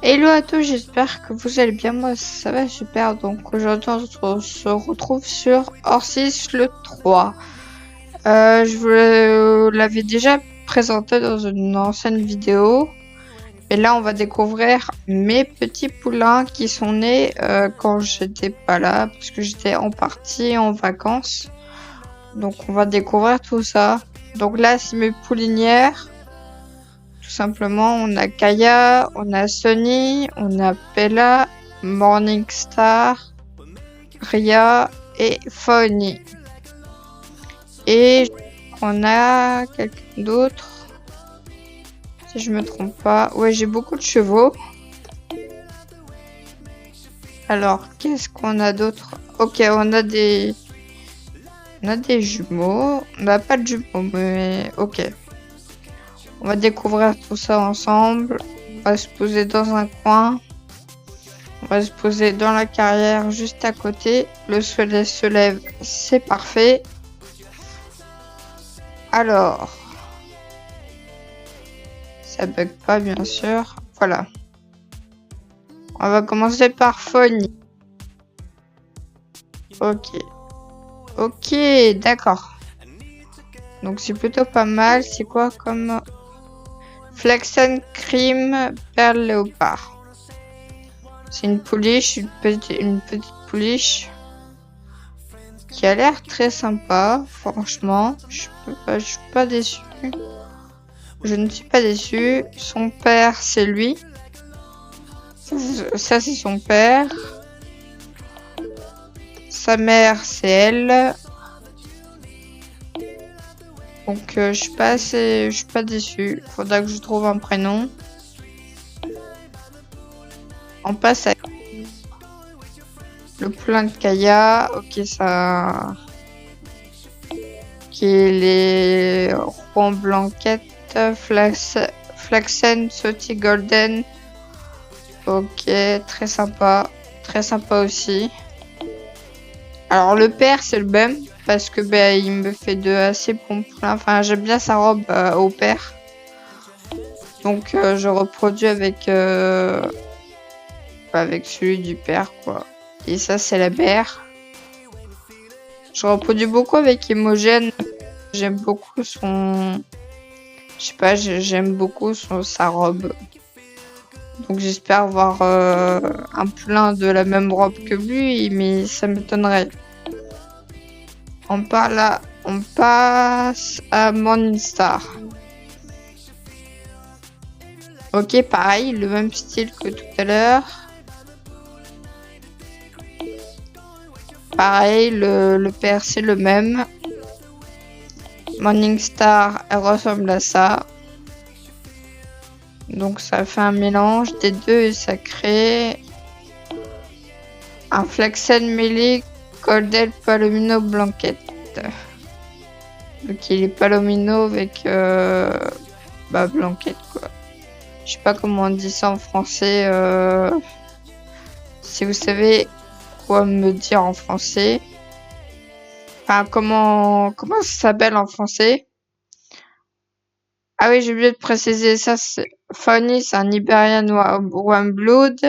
Hello à tous, j'espère que vous allez bien. Moi, ça va super. Donc aujourd'hui, on se retrouve sur Orsis le 3. Je vous l'avais déjà présenté dans une ancienne vidéo. Et là, on va découvrir mes petits poulains qui sont nés quand j'étais pas là, parce que j'étais en partie en vacances. Donc on va découvrir tout ça. Donc là, c'est mes poulinières. Tout simplement, on a Kaya, on a Sunny, on a Bella, Morningstar, Ria et Fauni. Et on a quelqu'un d'autre, si je me trompe pas. Ouais, j'ai beaucoup de chevaux. Alors, qu'est-ce qu'on a d'autre? Ok, on a des jumeaux. On n'a pas de jumeaux, mais ok. On va découvrir tout ça ensemble. On va se poser dans un coin. On va se poser dans la carrière juste à côté. Le soleil se lève, c'est parfait. Alors, ça bug pas bien sûr. Voilà. On va commencer par Fonny. Ok. Ok, d'accord. Donc c'est plutôt pas mal. C'est quoi comme Flaxen Cream Perle Léopard. C'est une pouliche, une petite pouliche qui a l'air très sympa, franchement. Je suis pas déçu. Je ne suis pas déçu. Son père, c'est lui. Ça c'est son père. Sa mère, c'est elle. Donc je suis pas déçu. Faudra que je trouve un prénom. On passe à le poulain de Kaya. Ok, ça. Qui est les Rouen Blanquette, Flaxen, Sauty Golden. Ok, très sympa. Très sympa aussi. Alors le père, c'est le même. Parce que il me fait de assez bons poulains. Enfin, j'aime bien sa robe au père. Donc je reproduis avec celui du père, quoi. Et ça, c'est la mère. Je reproduis beaucoup avec Imogen. J'aime beaucoup son... Je sais pas, j'aime beaucoup sa robe. Donc j'espère voir un poulain de la même robe que lui, mais ça m'étonnerait. On passe à Morningstar. Ok, pareil, le même style que tout à l'heure. Pareil, le père c'est le même. Morningstar, elle ressemble à ça. Donc ça fait un mélange des deux et ça crée un Flaxen Melee Golden Palomino Blanquette. Donc il est Palomino avec Blanquette quoi. Je sais pas comment on dit ça en français. Si vous savez quoi me dire en français. Enfin comment ça s'appelle en français. Ah oui, j'ai oublié de préciser ça. Fanny, c'est un Iberian Warm Blood.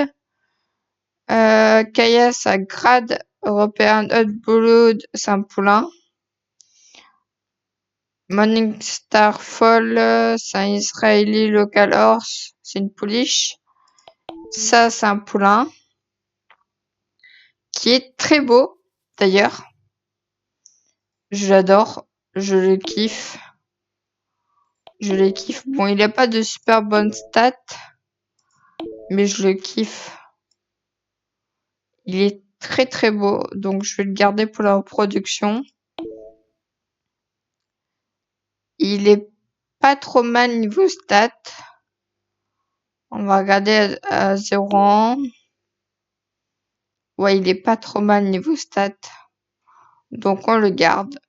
Kaya, c'est un grade European Hot Blood, c'est un poulain. Morningstar Fall, c'est un Israeli Local Horse, c'est une pouliche. Ça, c'est un poulain qui est très beau, d'ailleurs. Je l'adore, je le kiffe. Je le kiffe. Bon, il a pas de super bonnes stats, mais je le kiffe. Il est très très beau, donc je vais le garder pour la reproduction. Il est pas trop mal niveau stats. On va regarder à 0 ans. Ouais, il est pas trop mal niveau stats. Donc on le garde.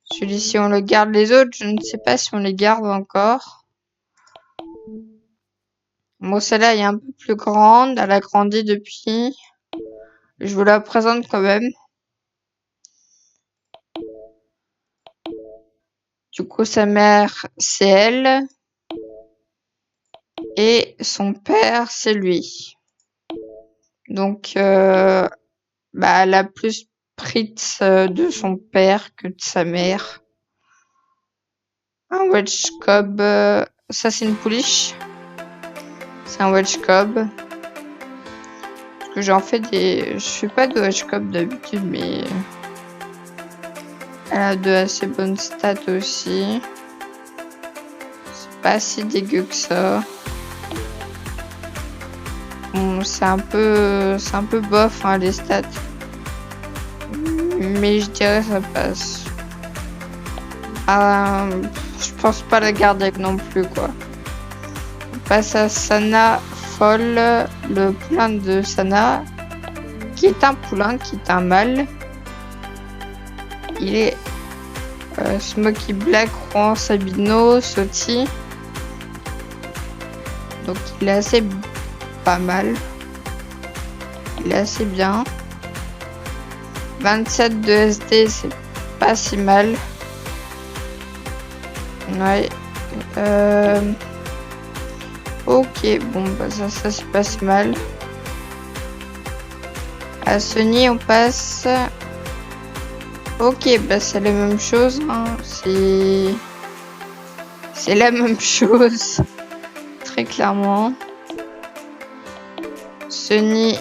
Celui-ci, on le garde. Les autres, je ne sais pas si on les garde encore. Bon, celle-là est un peu plus grande. Elle a grandi depuis. Je vous la présente quand même. Du coup, sa mère, c'est elle. Et son père, c'est lui. Donc, elle a plus pris de son père que de sa mère. Un Welsh Cob, ça c'est une pouliche. C'est un Welsh Cob. Parce que j'en fais des... Je fais pas de Welsh Cob d'habitude, mais... Elle a de assez bonnes stats aussi. C'est pas si dégueu que ça. Bon, c'est un peu bof, hein, les stats. Mais je dirais ça passe. Je pense pas la garder non plus, quoi. On passe à Sana Folle, le poulain de Sana, qui est un poulain, qui est un mâle. Il est Smoky Black, Rouen, Sabino, Soti. Donc il est assez pas mal. Il est assez bien. 27 de SD, c'est pas si mal. Ouais. Ok, bon, ça c'est pas si mal. À Sony, on passe. Ok, c'est la même chose. Hein. C'est la même chose. Très clairement. Sony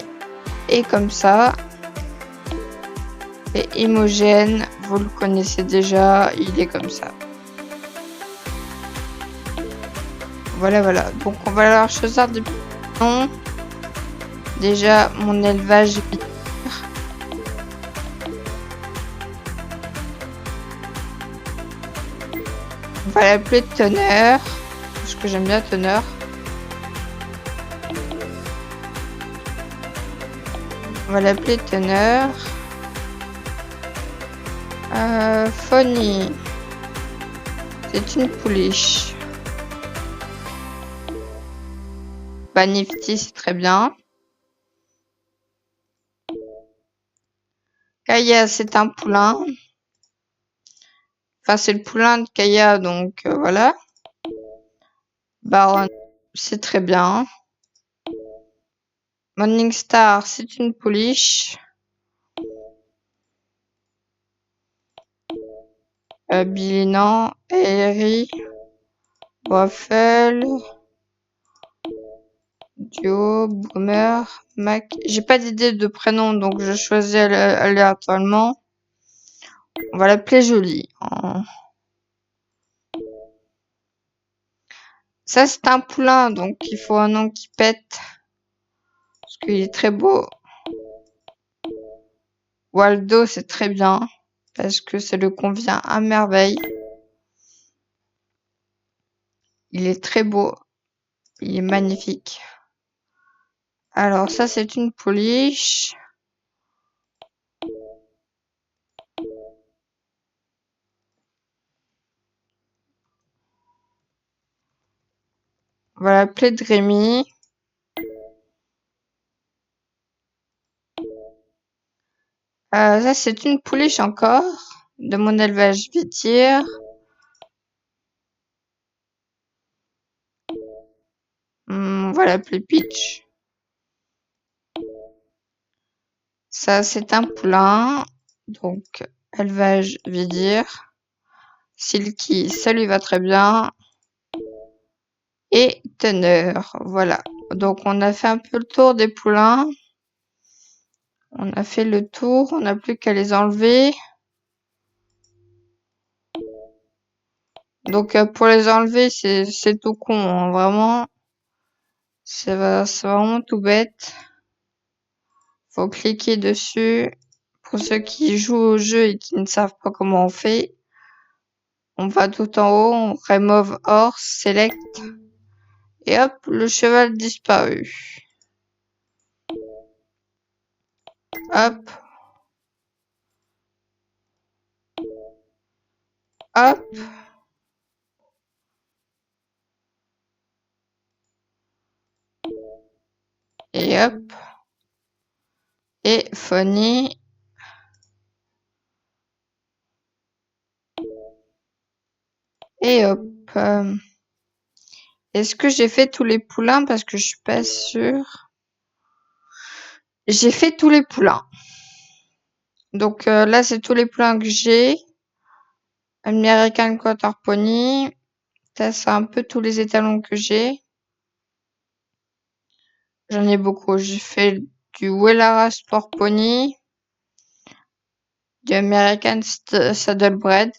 est comme ça. Et Imogen, vous le connaissez déjà, il est comme ça. Voilà. Donc on va leur choisir des noms. Déjà, mon élevage. On va l'appeler Teneur. Parce que j'aime bien Teneur. On va l'appeler Teneur. Fonny. C'est une pouliche. Nifty, c'est très bien. Kaya, c'est un poulain. Enfin, c'est le poulain de Kaya, donc voilà. Baron, c'est très bien. Morningstar, c'est une pouliche. Billy, non. Airy. Waffle. Duo. Boomer. Mac. J'ai pas d'idée de prénom, donc je choisis aléatoirement. On va l'appeler Jolie. Ça, c'est un poulain, donc il faut un nom qui pète. Parce qu'il est très beau. Waldo, c'est très bien. Parce que ça lui convient à merveille. Il est très beau. Il est magnifique. Alors, ça, c'est une pouliche. On va l'appeler Drémy. Ça, c'est une pouliche encore. De mon élevage vitier. On va l'appeler Peach. Ça, c'est un poulain. Donc, élevage vidir. Silky, ça lui va très bien. Et teneur, voilà. Donc, on a fait un peu le tour des poulains. On a fait le tour, on n'a plus qu'à les enlever. Donc, pour les enlever, c'est tout con, hein, vraiment. C'est vraiment tout bête. Faut cliquer dessus. Pour ceux qui jouent au jeu et qui ne savent pas comment on fait, on va tout en haut, on remove horse, select, et hop, le cheval disparu. Hop. Hop. Et hop. Et Fonny. Et hop. Est-ce que j'ai fait tous les poulains? Parce que je suis pas sûre. J'ai fait tous les poulains. Donc là, c'est tous les poulains que j'ai. American Quarter Pony. Ça, c'est un peu tous les étalons que j'ai. J'en ai beaucoup. J'ai fait du Wellara Sport Pony. Du American Saddlebred.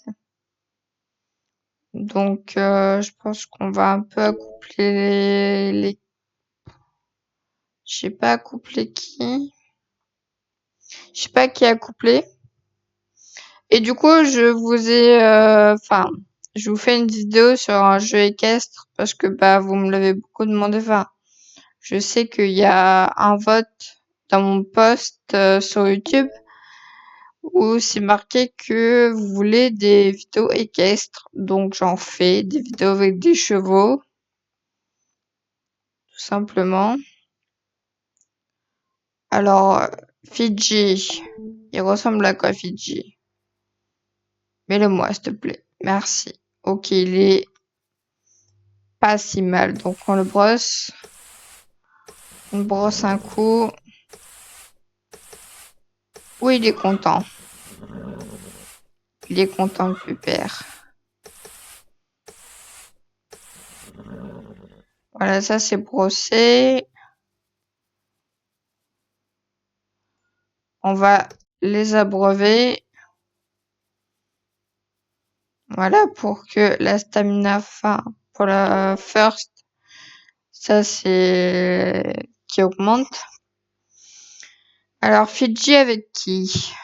Donc, je pense qu'on va un peu accoupler les... Je sais pas accoupler qui. Je sais pas qui accoupler. Et du coup, je vous fais une vidéo sur un jeu équestre parce que bah vous me l'avez beaucoup demandé. Enfin, je sais qu'il y a un vote dans mon post sur YouTube où c'est marqué que vous voulez des vidéos équestres. Donc j'en fais des vidéos avec des chevaux, tout simplement. Alors, Fidji, il ressemble à quoi Fidji? Mets-le-moi, s'il te plaît. Merci. Ok, il est pas si mal. Donc on le brosse. On brosse un coup. Oui, il est content. Il est content, le pupère. Voilà, ça c'est brossé. On va les abreuver. Voilà, pour que la stamina, pour la first, ça c'est qui augmente. Alors, Fidji avec qui?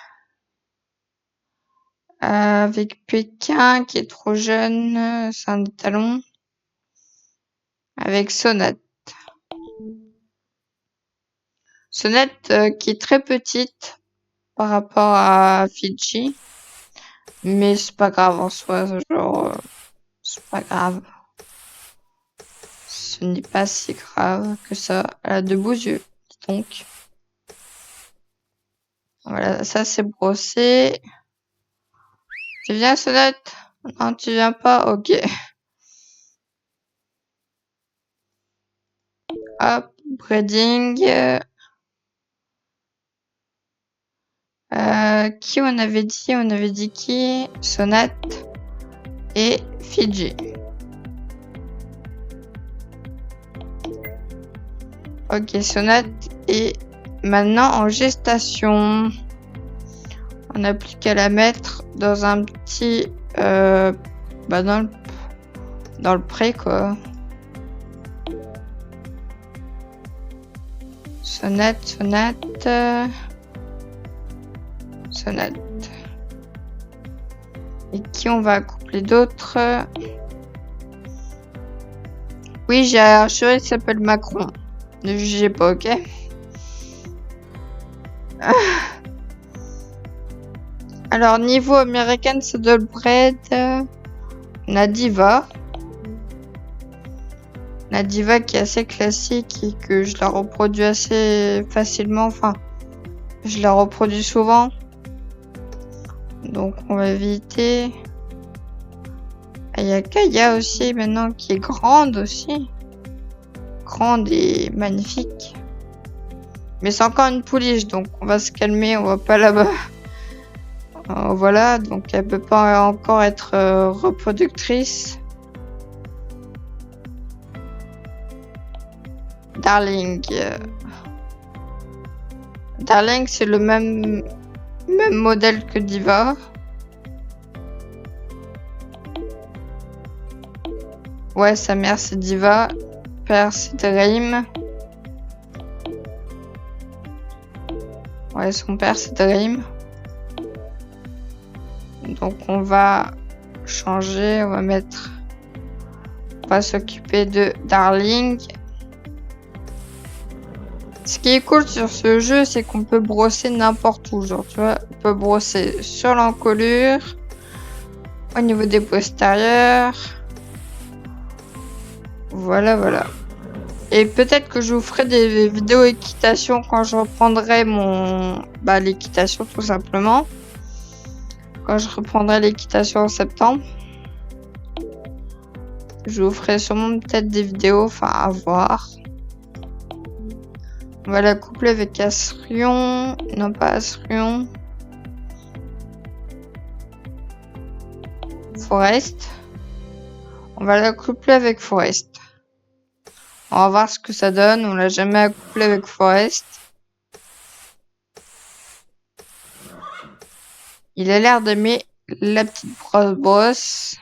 Avec Pékin qui est trop jeune, c'est un étalon. Avec Sonate. Sonate qui est très petite par rapport à Fidji. Mais c'est pas grave en soi, genre, c'est pas grave. Ce n'est pas si grave que ça. Elle a de beaux yeux, donc. Voilà, ça c'est brossé. Tu viens, Sonate? Non, tu viens pas? Ok. Hop, breeding. Qui on avait dit? On avait dit qui? Sonate et Fidji. Ok, Sonate est maintenant en gestation. On n'a plus qu'à la mettre dans un petit... dans le pré, quoi. Sonate. Et qui on va accoupler d'autres? Oui, j'ai un cheval qui s'appelle Macron. Ne jugez pas, ok? Alors, niveau American Saddlebred, Nadiva. Nadiva qui est assez classique et que je la reproduis assez facilement. Enfin, je la reproduis souvent. Donc, on va éviter. Il y a Kaya aussi maintenant qui est grande aussi. Grande et magnifique. Mais c'est encore une pouliche, donc on va se calmer, on va pas là-bas. Voilà, donc elle peut pas encore être reproductrice. Darling. Darling, c'est le même modèle que Diva. Ouais, sa mère c'est Diva. Père c'est Dream. Ouais, son père c'est Dream. Donc on va changer, on va s'occuper de Darling. Ce qui est cool sur ce jeu, c'est qu'on peut brosser n'importe où, genre tu vois, on peut brosser sur l'encolure, au niveau des postérieurs. Voilà. Et peut-être que je vous ferai des vidéos équitation quand je reprendrai l'équitation tout simplement. Quand je reprendrai l'équitation en septembre. Je vous ferai sûrement peut-être des vidéos, enfin à voir. On va la coupler avec Asrion. Non, pas Asrion. Forest. On va la coupler avec Forest. On va voir ce que ça donne. On l'a jamais couplé avec Forest. Il a l'air d'aimer la petite brosse.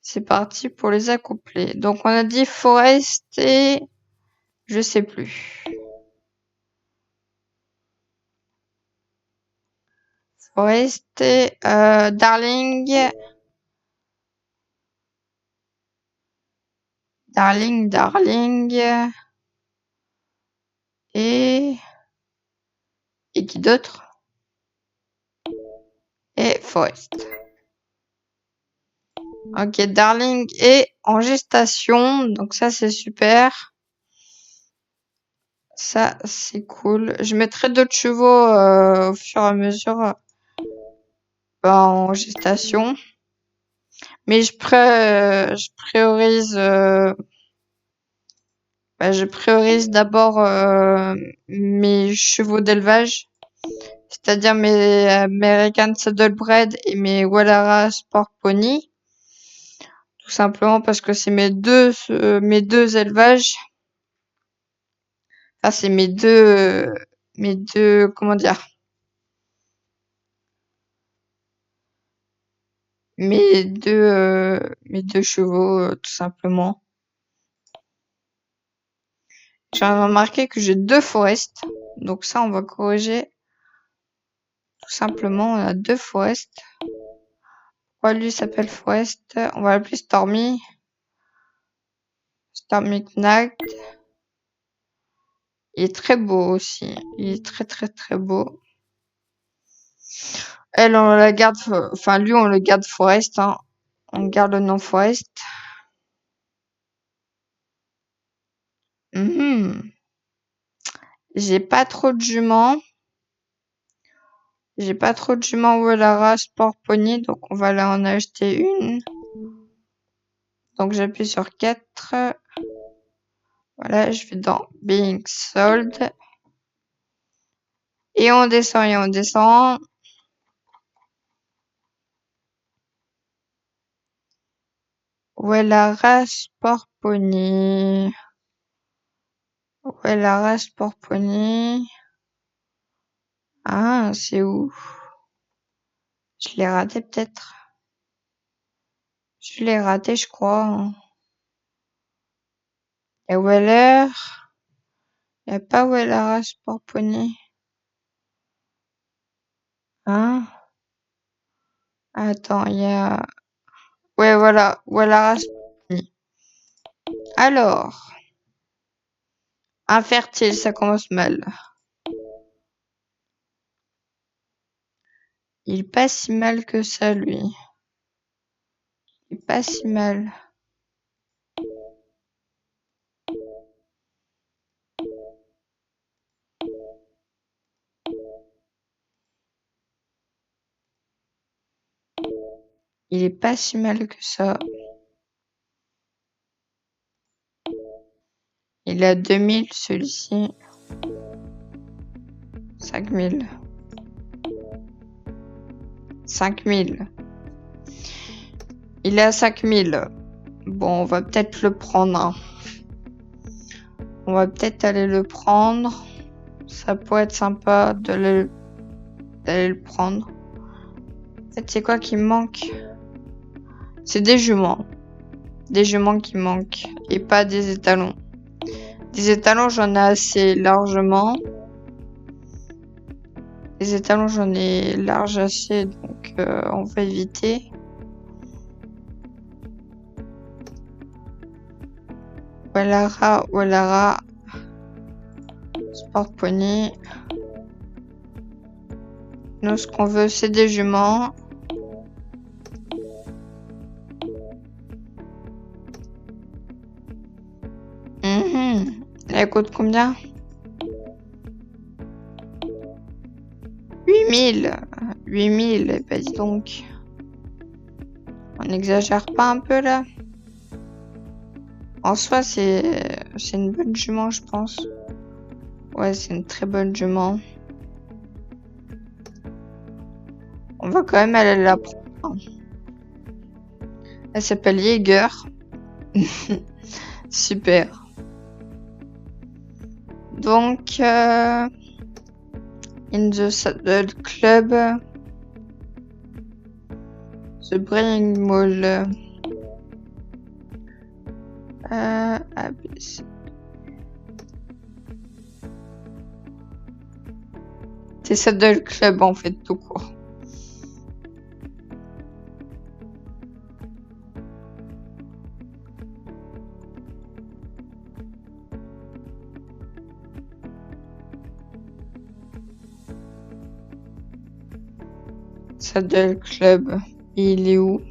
C'est parti pour les accoupler. Donc on a dit Forest et je sais plus. Forest et Darling. Darling. Et qui d'autre? Et Forest. Ok, Darling est en gestation, donc ça c'est super. Ça c'est cool. Je mettrai d'autres chevaux au fur et à mesure en gestation. Mais je priorise d'abord mes chevaux d'élevage, c'est-à-dire mes American Saddlebred et mes Wallara Sport Pony. Tout simplement parce que c'est mes deux élevages. Enfin, c'est mes deux, comment dire, mes deux chevaux, tout simplement. J'ai remarqué que j'ai deux Forest. Donc ça, on va corriger. Tout simplement, on a deux Forest. Pourquoi lui s'appelle Forest? On va l'appeler Stormy. Stormy Knack. Il est très beau aussi. Il est très très très beau. Elle, on la garde, enfin lui, on le garde Forest. Hein. On garde le nom Forest. J'ai pas trop de juments. J'ai pas trop de juments Wallara Sport Pony, donc on va là en acheter une. Donc j'appuie sur 4. Voilà, je vais dans Being Sold. Et on descend et on descend. Wallara Sport Pony. Wallara Sport Pony. Ah, c'est où? Je l'ai raté peut-être. Je l'ai raté, je crois. Et Weller. Il n'y a pas Wallara Sport Pony. Hein? Attends, il y a... Ouais, voilà. Wallara Sport Pony. Alors. Infertile, ça commence mal. Il est pas si mal que ça, lui. Il est pas si mal. Il est pas si mal que ça. Il a 2000, celui-ci. 5000. 5000. Il est à 5000. Bon, on va peut-être le prendre. Hein. On va peut-être aller le prendre. Ça pourrait être sympa d'aller le prendre. En fait, c'est quoi qui me manque? C'est des juments. Des juments qui manquent. Et pas des étalons. Des étalons, j'en ai assez largement. Les étalons, j'en ai large assez, donc on va éviter. Wallara. Sport Pony. Nous, ce qu'on veut, c'est des juments. Elle coûte combien? 8000. 8000, bah dis donc. On n'exagère pas un peu là? En soi, c'est une bonne jument, je pense. Ouais, c'est une très bonne jument. On va quand même aller la prendre. Elle s'appelle Jaeger. Super. Donc, in the Saddle Club, the Braying Mall. ABC. C'est Saddle Club en fait, tout court. Saddle Club, il est où?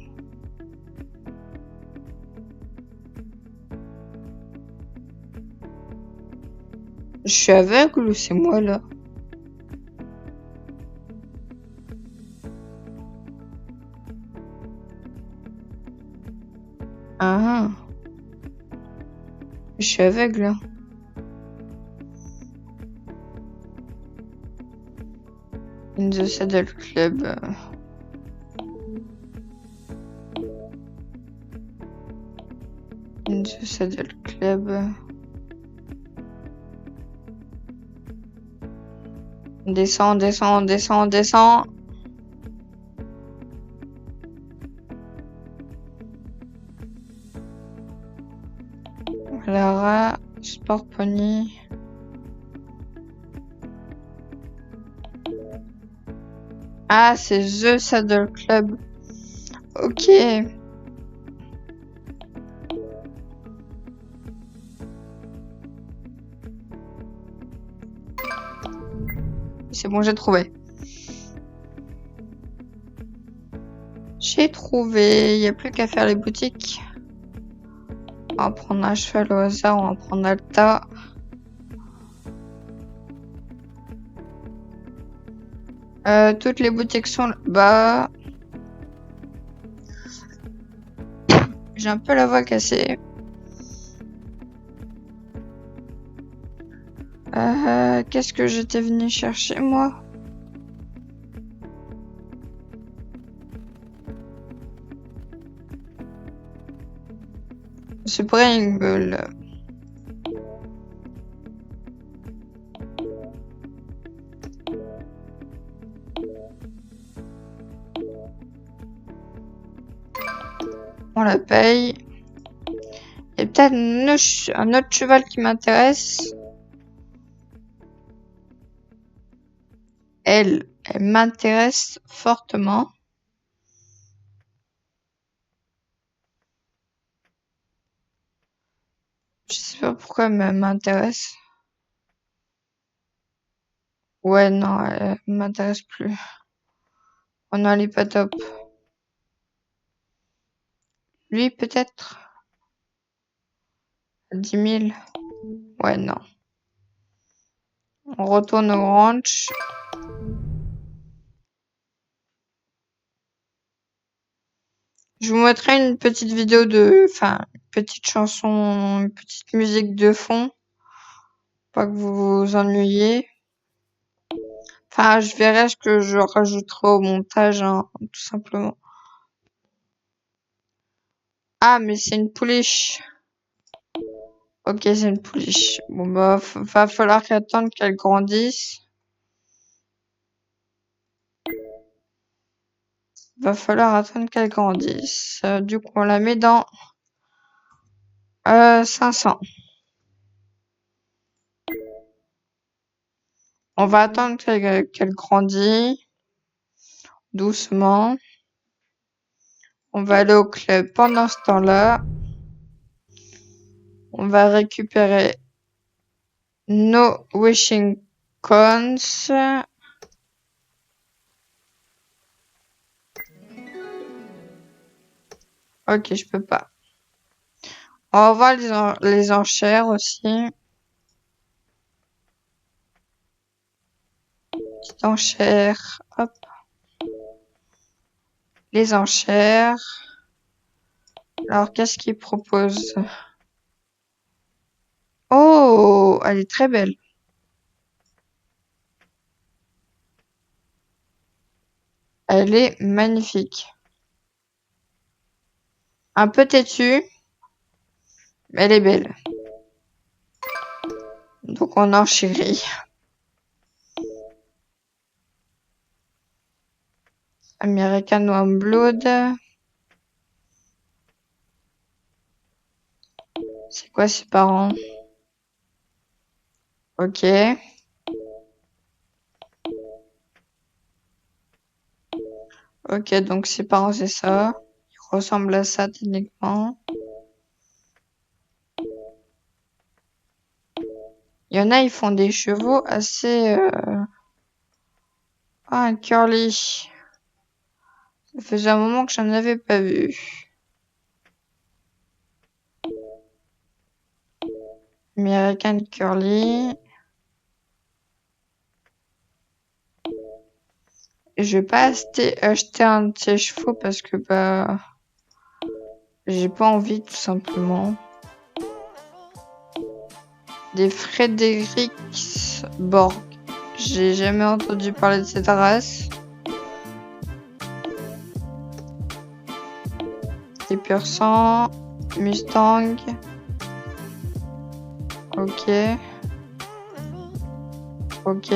Je suis aveugle ou c'est moi là? Ah, je suis aveugle. Hein. In the Saddle Club. In the Saddle Club. On descend, on descend, on descend, on descend. Lara, Sport Pony. Ah, c'est The Saddle Club. Ok. C'est bon, j'ai trouvé. J'ai trouvé. Il n'y a plus qu'à faire les boutiques. On va prendre un cheval au hasard. On va prendre Alta. Toutes les boutiques sont là-bas. J'ai un peu la voix cassée. Qu'est-ce que j'étais venu chercher, moi? Ce Pringle. On la paye. Et peut-être un autre cheval qui m'intéresse. Elle m'intéresse fortement. Je sais pas pourquoi elle m'intéresse. Ouais, non, elle m'intéresse plus. Oh non, elle est pas top. Lui, peut-être 10 000. Ouais, non. On retourne au ranch. Je vous mettrai une petite vidéo enfin, une petite chanson, une petite musique de fond. Pas que vous vous ennuyiez. Enfin, je verrai ce que je rajouterai au montage, hein, tout simplement. Ah, mais c'est une pouliche. Ok, c'est une pouliche. Bon, bah, va falloir attendre qu'elle grandisse. Va falloir attendre qu'elle grandisse. Du coup, on la met dans 500. On va attendre qu'elle grandit doucement. On va aller au club pendant ce temps-là. On va récupérer nos wishing cones. Ok, je peux pas. On va voir les enchères aussi. Petite enchère. Hop. Les enchères. Alors, qu'est-ce qu'il propose? Oh, elle est très belle. Elle est magnifique. Un peu têtue, mais elle est belle. Donc, on enchérit. American Warm Blood. C'est quoi ses parents? Ok. Ok, donc ses parents, c'est ça. Ils ressemblent à ça, techniquement. Il y en a, ils font des chevaux assez... Ah, un curly. Ça faisait un moment que j'en avais pas vu. American Curly. Je vais pas acheter un de ces chevaux parce que bah j'ai pas envie tout simplement. Des Frederiksborg. J'ai jamais entendu parler de cette race. Des pur sang. Mustang. Ok. Ok.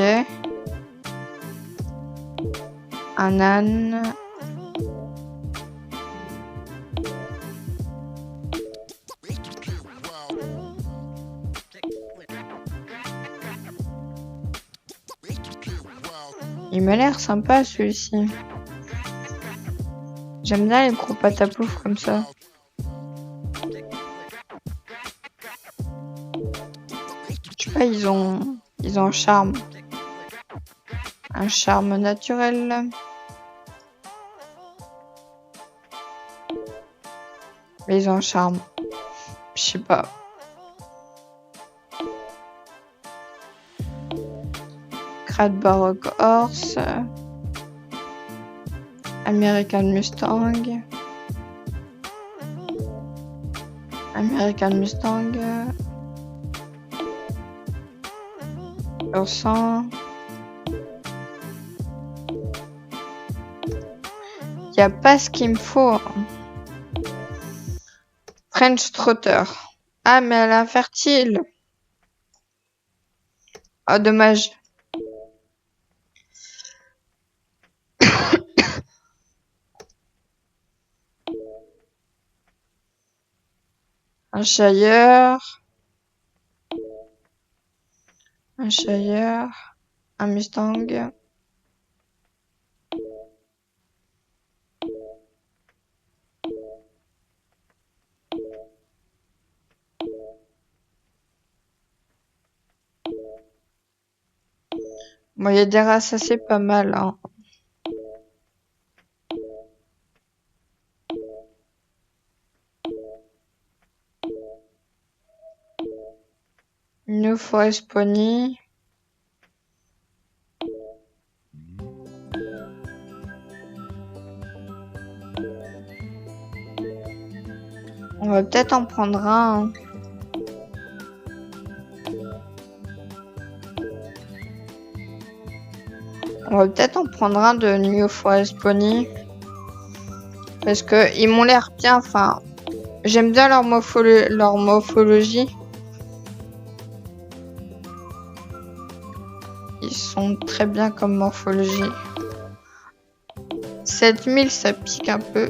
Un âne. Il m'a l'air sympa celui-ci. J'aime bien les gros patapouf comme ça. Je sais pas, ils ont un charme. Un charme naturel. Mais ils ont un charme. Je sais pas. Crate Baroque Horse. American Mustang. American Mustang. Ursan. Y a pas ce qu'il me faut. French Trotter. Ah, mais elle est infertile. Ah, dommage. Un Shire. Un Shire. Un Mustang. Bon, y a des races assez pas mal, hein. New Forest Pony. On va peut-être en prendre un. Hein. On va peut-être en prendre un de New Forest Pony. Parce que ils m'ont l'air bien, enfin... J'aime bien leur morphologie. Ils sont très bien comme morphologie. 7000, ça pique un peu.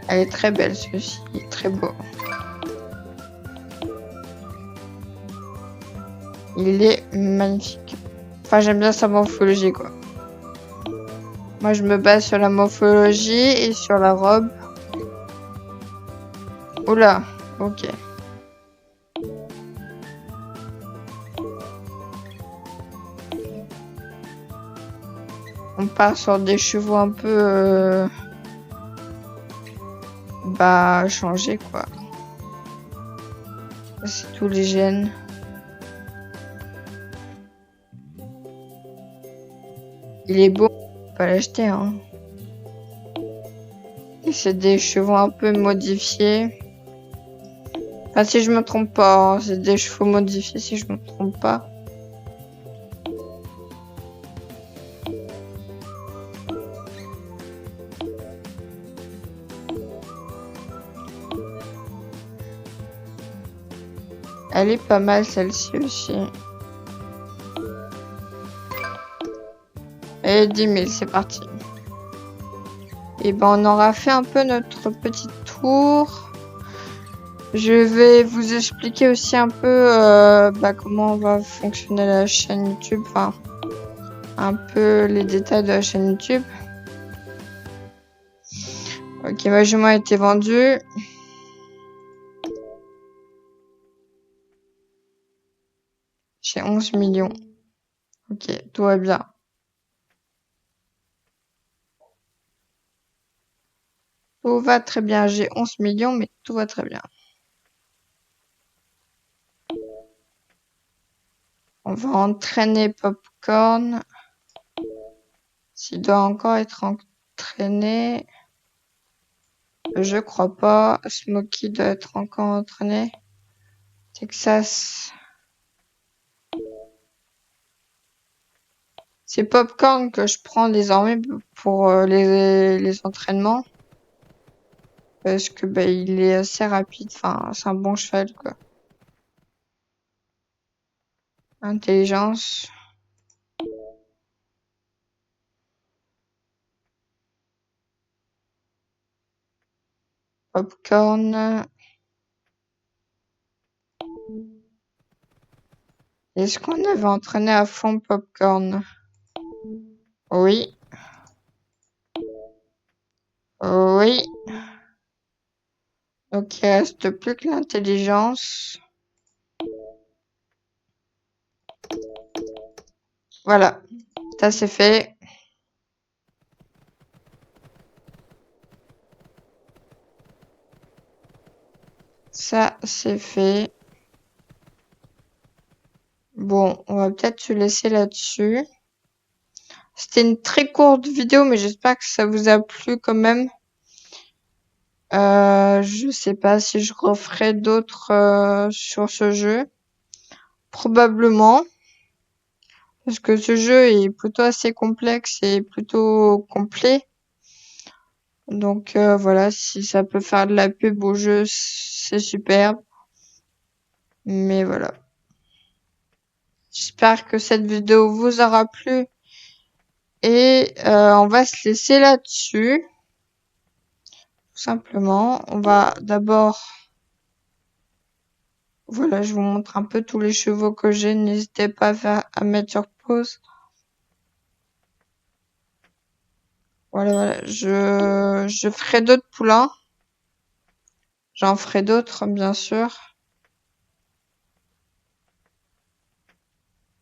Elle est très belle, celui-ci. Très beau. Il est magnifique. Enfin, j'aime bien sa morphologie, quoi. Moi, je me base sur la morphologie et sur la robe. Oula, ok. On part sur des chevaux un peu... Bah, changés, quoi. C'est tous les gènes. Il est beau, on peut pas l'acheter, hein. Et c'est des chevaux un peu modifiés. Enfin, si je me trompe pas, hein, c'est des chevaux modifiés si je me trompe pas. Elle est pas mal celle-ci aussi. Et 10 000, c'est parti. Et ben on aura fait un peu notre petit tour. Je vais vous expliquer aussi un peu comment va fonctionner la chaîne YouTube. Enfin, un peu les détails de la chaîne YouTube. Ok, ma jument a été vendue. J'ai 11 millions. Ok, tout va bien. Tout va très bien. J'ai 11 millions, mais tout va très bien. On va entraîner Popcorn. S'il doit encore être entraîné. Je crois pas. Smokey doit être encore entraîné. Texas. C'est Popcorn que je prends désormais pour les entraînements. Parce que il est assez rapide. Enfin, c'est un bon cheval, quoi. Intelligence. Popcorn. Est-ce qu'on avait entraîné à fond Popcorn? Oui. Oui. Donc il reste plus que l'intelligence. Voilà. Ça c'est fait. Ça c'est fait. Bon, on va peut-être se laisser là-dessus. C'était une très courte vidéo, mais j'espère que ça vous a plu quand même. Je sais pas si je referai d'autres sur ce jeu. Probablement. Parce que ce jeu est plutôt assez complexe et plutôt complet. Donc voilà, si ça peut faire de la pub au jeu, c'est superbe. Mais voilà. J'espère que cette vidéo vous aura plu. Et on va se laisser là-dessus. Tout simplement. On va d'abord... Voilà, je vous montre un peu tous les chevaux que j'ai. N'hésitez pas à mettre sur pause. Voilà. Je ferai d'autres poulains. J'en ferai d'autres, bien sûr.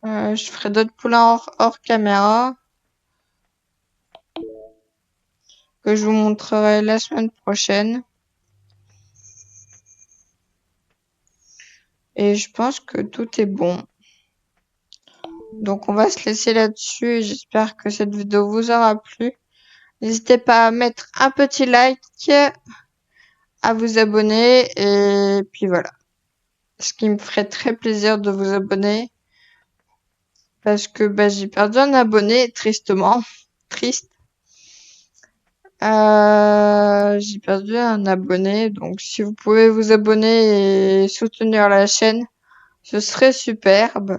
Je ferai d'autres poulains hors caméra. Que je vous montrerai la semaine prochaine. Et je pense que tout est bon. Donc on va se laisser là-dessus et j'espère que cette vidéo vous aura plu. N'hésitez pas à mettre un petit like, à vous abonner et puis voilà. Ce qui me ferait très plaisir de vous abonner parce que j'ai perdu un abonné tristement. Triste. J'ai perdu un abonné, donc si vous pouvez vous abonner et soutenir la chaîne, ce serait superbe.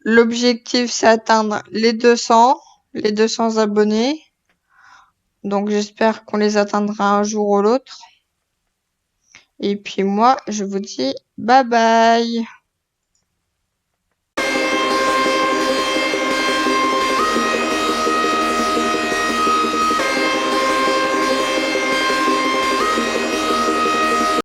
L'objectif, c'est atteindre les 200 abonnés. Donc j'espère qu'on les atteindra un jour ou l'autre. Et puis moi, je vous dis bye bye.